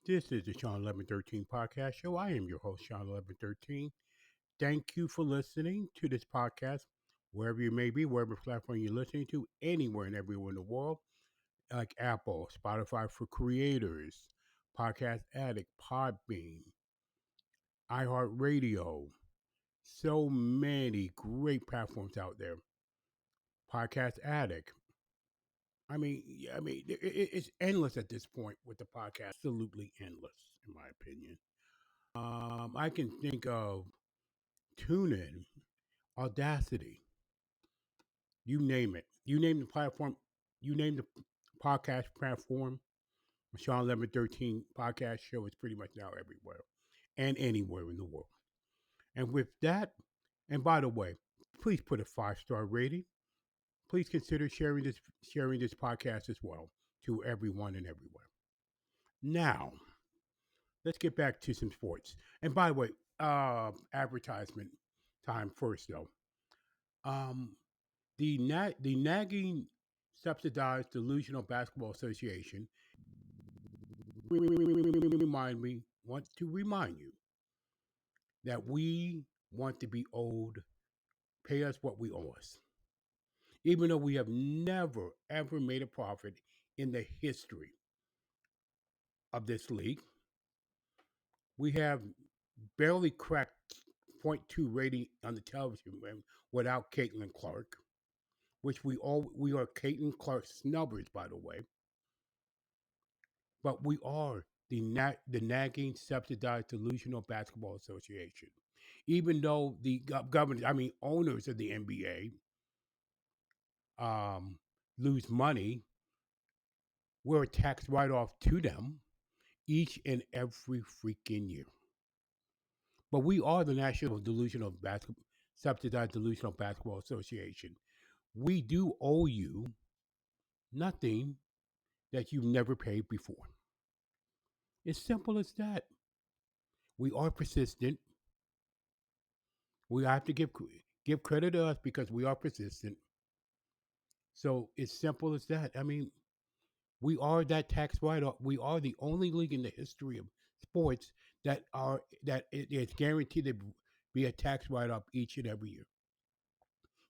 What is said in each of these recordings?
This is the Shawn1113 podcast show. I am your host, Shawn1113. Thank you for listening to this podcast, wherever you may be, wherever platform you're listening to, anywhere and everywhere in the world, like Apple, Spotify for Creators, Podcast Addict, Podbean, iHeartRadio. So many great platforms out there. Podcast Addict. It's endless at this point with the podcast. Absolutely endless, in my opinion. I can think of TuneIn, Audacity, you name it. You name the platform, you name the podcast platform. Sean 1113 podcast show is pretty much now everywhere and anywhere in the world. And with that, and by the way, please put a 5-star rating. Please consider sharing this podcast as well to everyone and everywhere. Now, let's get back to some sports. And by the way, advertisement time first though. Um, the nagging subsidized delusional basketball association want to remind you that we want to be owed, pay us what we owe us. Even though we have never ever made a profit in the history of this league, we have barely cracked point 0.2 rating on the television without Caitlin Clark, which we are Caitlin Clark snubbers, by the way. But we are the nagging, subsidized, delusional basketball association. Even though the governors, owners of the NBA, lose money, we're a tax write off to them each and every freaking year. But we are the National Delusional Basketball Subsidized Delusional Basketball Association. We do owe you nothing that you've never paid before. It's simple as that. We are persistent. We have to give credit to us because we are persistent. So it's simple as that. We are that tax write-off. We are the only league in the history of sports that it's guaranteed to be a tax write-off each and every year.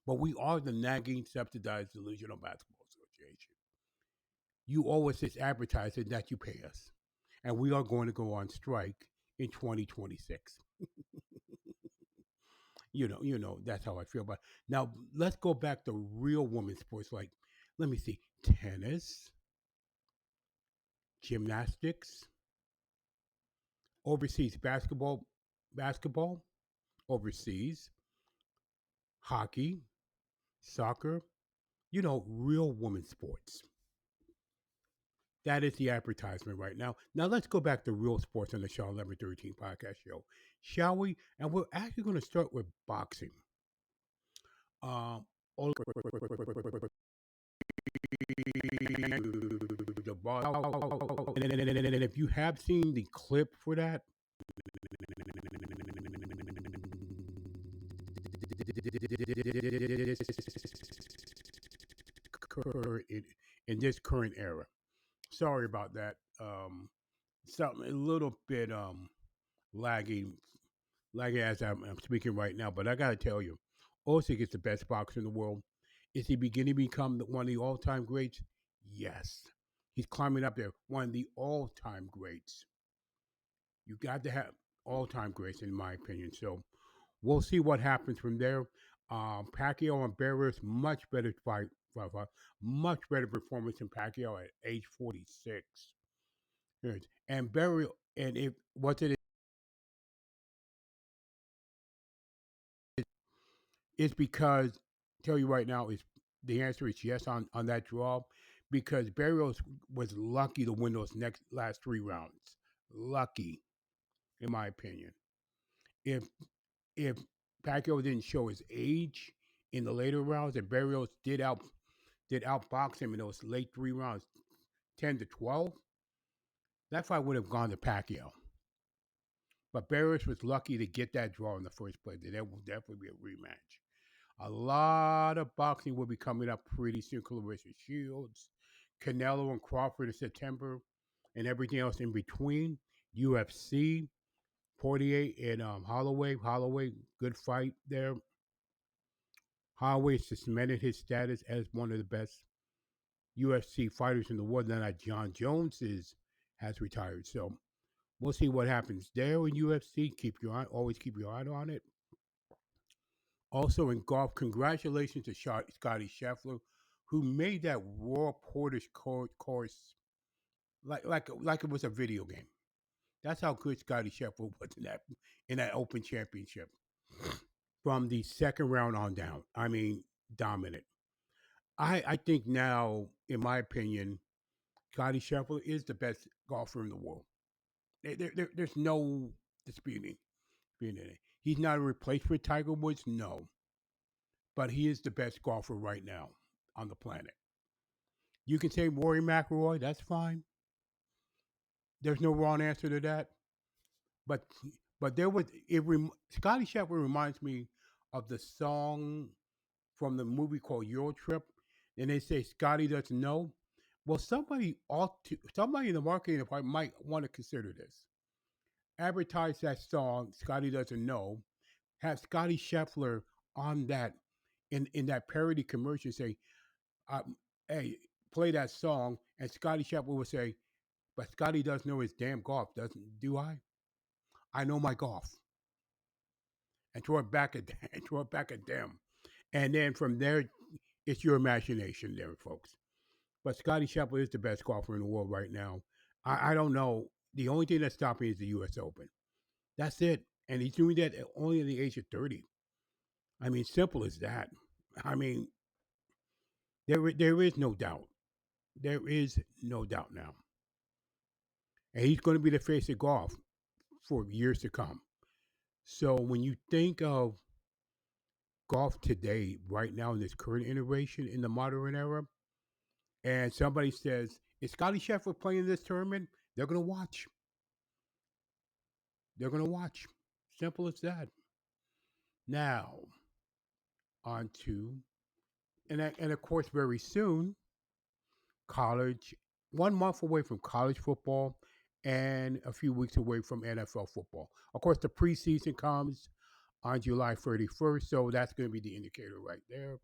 But we are the nagging, subsidized, delusional basketball association. You owe us this advertising that you pay us, and we are going to go on strike in 2026. That's how I feel about it. Now let's go back to real women's sports, like, let me see, tennis, gymnastics, overseas basketball, overseas, hockey, soccer, real women's sports. That is the advertisement right now. Now let's go back to real sports on the Shaw 1113 podcast show, shall we? And we're actually going to start with boxing. Um, and if you have seen the clip for that, in this current era. Sorry about that. Something a little bit lagging, lagging as I'm speaking right now. But I gotta tell you, Usyk is the best boxer in the world. Is he beginning to become one of the all-time greats? Yes, he's climbing up there. One of the all-time greats. You got to have all-time greats, in my opinion. So we'll see what happens from there. Pacquiao and Barrios, much better fight, much better performance than Pacquiao at age 46. Yes. And Barrios, and if what's it is because tell you right now is the answer is yes on that draw because Barrios was lucky to win those last 3 rounds. Lucky, in my opinion. If if Pacquiao didn't show his age in the later rounds, and Barrios did outbox him in those late 3 rounds, 10-12, that fight would have gone to Pacquiao. But Barrios was lucky to get that draw in the first place. There will definitely be a rematch. A lot of boxing will be coming up pretty soon. Clarissa Shields, Canelo and Crawford in September. and everything else in between. UFC 48 and Holloway. Holloway, good fight there. Holloway cemented his status as one of the best UFC fighters in the world. Now that John Jones has retired, so we'll see what happens there in UFC. Keep your eye, always keep your eye on it. Also in golf, congratulations to Scotty Scheffler, who made that Royal Portage course like it was a video game. That's how good Scotty Scheffler was in that Open Championship. From the second round on down, I mean, dominant. I think now, in my opinion, Scotty Scheffler is the best golfer in the world. There's no disputing it. He's not a replacement for Tiger Woods, no, but he is the best golfer right now on the planet. You can say Rory McIlroy, that's fine. There's no wrong answer to that. But there was Scotty Scheffler reminds me of the song from the movie called Euro Trip, and they say Scotty doesn't know. Well, somebody in the marketing department might want to consider this. Advertise that song, Scotty doesn't know. Have Scotty Scheffler on that in that parody commercial say, "Hey, play that song," and Scotty Scheffler will say, "But Scotty doesn't know his damn golf, doesn't do I? I know my golf." And throw it back at and throw it back at them. And then from there, it's your imagination there, folks. But Scotty Scheffler is the best golfer in the world right now. I don't know. The only thing that's stopping is the U.S. Open. That's it. And he's doing that only at the age of 30. I mean, simple as that. I mean, there is no doubt. There is no doubt now. And he's going to be the face of golf for years to come. So when you think of golf today, right now in this current iteration in the modern era, and somebody says, "Is Scotty Scheffler playing this tournament?" They're going to watch. They're going to watch. Simple as that. Now, on to, and of course, very soon, college, 1 month away from college football and a few weeks away from NFL football. Of course, the preseason comes on July 31st, so that's going to be the indicator right there.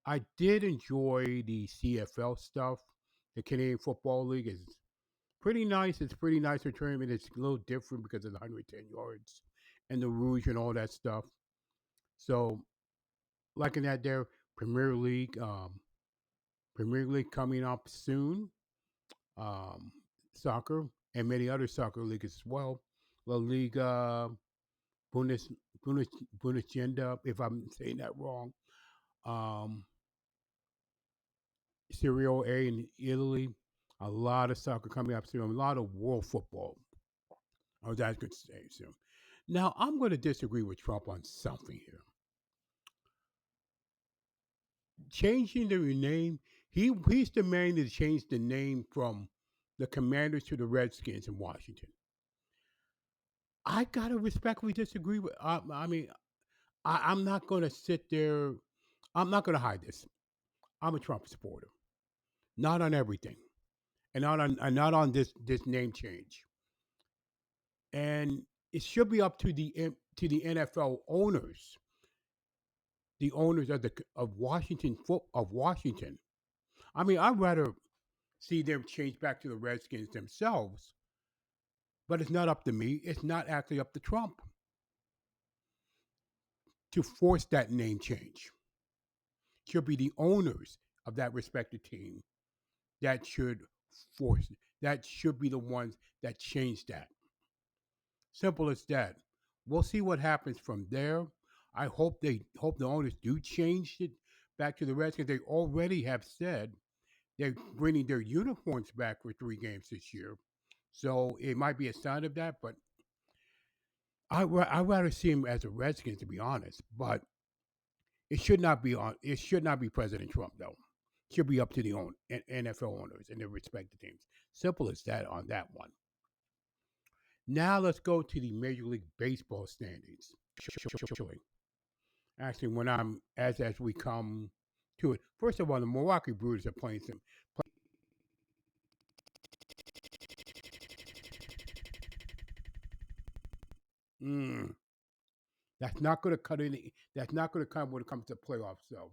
I did enjoy the CFL stuff. The Canadian Football League is pretty nice. It's pretty nice for tournament. It's a little different because of the 110 yards and the rouge and all that stuff. So, liking that there, Premier League, Premier League coming up soon. Um, Soccer and many other soccer leagues as well. La Liga, Bundes, Bundes, Bundesliga, if I'm saying that wrong. Um, Serie A in Italy. A lot of soccer coming up soon. A lot of world football. Oh, that's good to say soon. Now, I'm going to disagree with Trump on something here. Changing the name, he's demanding to change the name from the Commanders to the Redskins in Washington. I gotta respectfully disagree with. I mean, I'm not gonna sit there. I'm not gonna hide this. I'm a Trump supporter, not on everything, and not on this name change. And it should be up to the NFL owners, the owners of Washington. I mean, I'd rather see them change back to the Redskins themselves, but it's not up to me. It's not actually up to Trump to force that name change. It should be the owners of that respective team that should force it. That should be the ones that change that. Simple as that. We'll see what happens from there. I hope the owners do change it back to the Redskins. They already have said they're bringing their uniforms back for 3 games this year. So it might be a sign of that, but I'd rather see him as a Redskins, to be honest. But it should not be on. It should not be President Trump, though. It should be up to the NFL owners and their respective teams. Simple as that on that one. Now let's go to the Major League Baseball standings. Actually, when I'm as we come to it, first of all, the Milwaukee Brewers are playing some. Mm, that's not going to cut any. That's not going to come when it comes to playoffs. So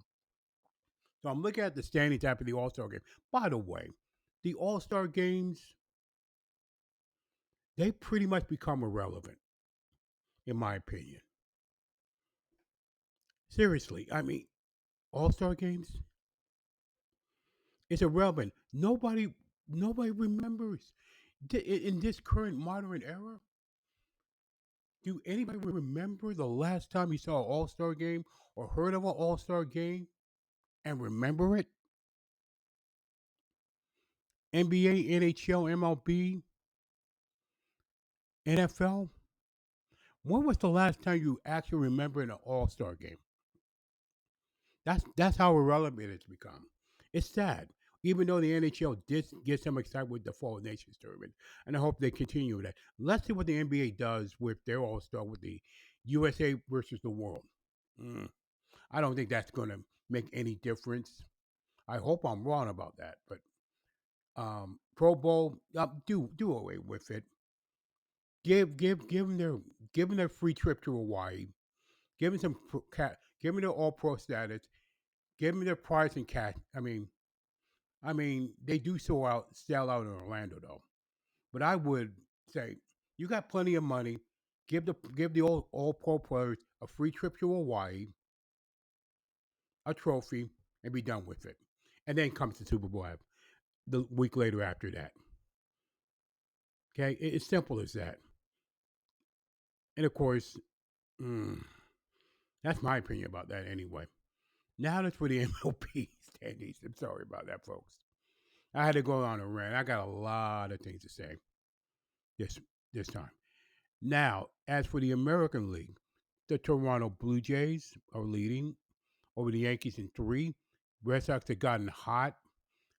I'm looking at the standings after the All Star game. By the way, the All Star games they pretty much become irrelevant, in my opinion. Seriously, I mean, All Star games it's irrelevant. Nobody remembers. In this current modern era, do anybody remember the last time you saw an All Star game or heard of an All Star game and remember it? NBA, NHL, MLB, NFL. When was the last time you actually remember an All Star game? That's how irrelevant it's become. It's sad. Even though the NHL did get some excitement with the Fall Nations tournament, and I hope they continue with that. Let's see what the NBA does with their All Star with the USA versus the world. Mm, I don't think that's going to make any difference. I hope I'm wrong about that, but Pro Bowl, do away with it. Give them their free trip to Hawaii. Give them give them their All Pro status. Give them their prize in cash. I mean, they do sell out in Orlando though. But I would say you got plenty of money. Give the all pro players a free trip to Hawaii, a trophy, and be done with it. And then comes the Super Bowl the week later after that. Okay, it's simple as that. And of course, mm, that's my opinion about that anyway. Now that's for the MLB standings. I'm sorry about that, folks. I had to go on a rant. I got a lot of things to say this this time. Now, as for the American League, the Toronto Blue Jays are leading over the Yankees in three. Red Sox have gotten hot.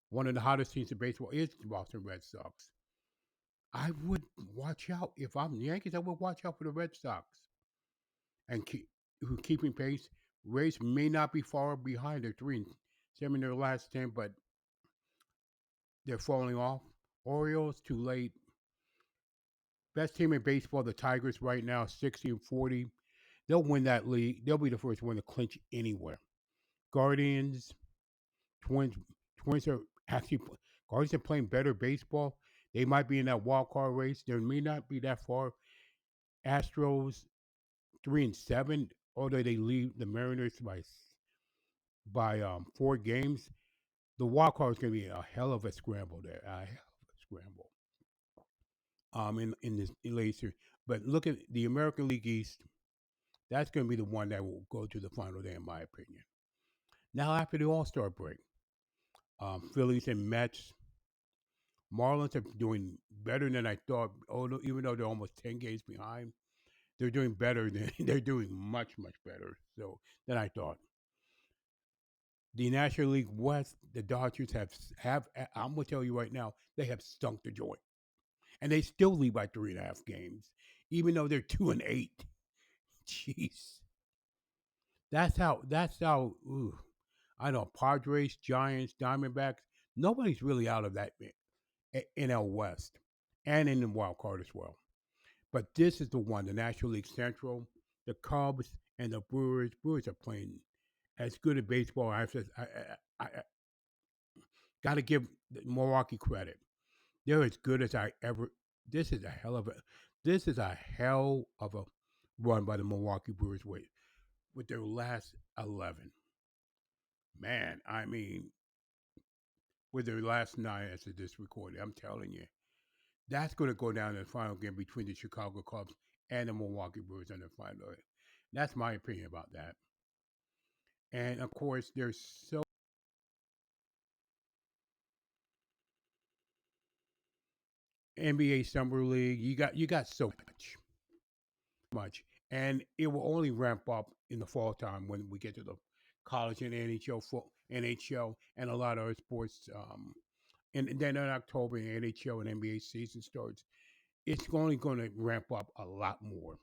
One of the hottest teams in baseball is the Boston Red Sox. I would watch out if I'm the Yankees. I would watch out for the Red Sox and who keeping pace. Rays may not be far behind. They're 3-7 in their last 10, but they're falling off. Orioles too late. Best team in baseball, the Tigers right now, 60-40. They'll win that league. They'll be the first one to clinch anywhere. Guardians, Twins, Twins are actually Guardians are playing better baseball. They might be in that wild card race. They may not be that far. Astros 3-7, although they lead the Mariners by 4 games. The wild card is going to be a hell of a scramble there. A hell of a scramble. In this late series. But look at the American League East. That's going to be the one that will go to the final day, in my opinion. Now, after the All Star break, Phillies and Mets, Marlins are doing better than I thought. Although, even though they're almost 10 games behind, they're doing better than they're doing much better. So than I thought. The National League West, the Dodgers have. I'm gonna tell you right now, they have stunk the joint, and they still lead by 3.5 games, even though they're 2-8. Jeez, that's how. Ooh, I know Padres, Giants, Diamondbacks. Nobody's really out of that NL West and in the wild card as well. But this is the one, the National League Central, the Cubs and the Brewers. Brewers are playing as good at baseball. I got to give Milwaukee credit. They're as good as I ever. This is a hell of a. This is a hell of a run by the Milwaukee Brewers with their last 11. Man, I mean, with their last 9 as of this recording, I'm telling you, that's going to go down in the final game between the Chicago Cubs and the Milwaukee Brewers in the final. That's my opinion about that. And of course, there's so NBA Summer League. You got so much, and it will only ramp up in the fall time when we get to the college and NHL and a lot of other sports. And then in October, NHL and NBA season starts. It's only going to ramp up a lot more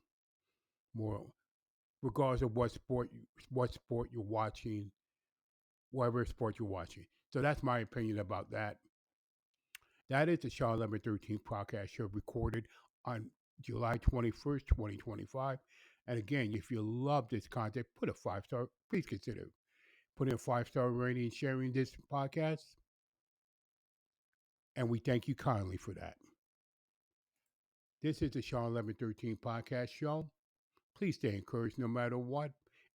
regardless of what sport you're watching, whatever sport you're watching. So that's my opinion about that. That is the Shawn1113 podcast show recorded on July 21st, 2025. And again, if you love this content, put a 5 star. Please consider putting a 5 star rating and sharing this podcast. And we thank you kindly for that. This is the Shawn1113 podcast show. Please stay encouraged no matter what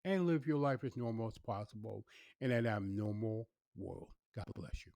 and live your life as normal as possible in an abnormal world. God bless you.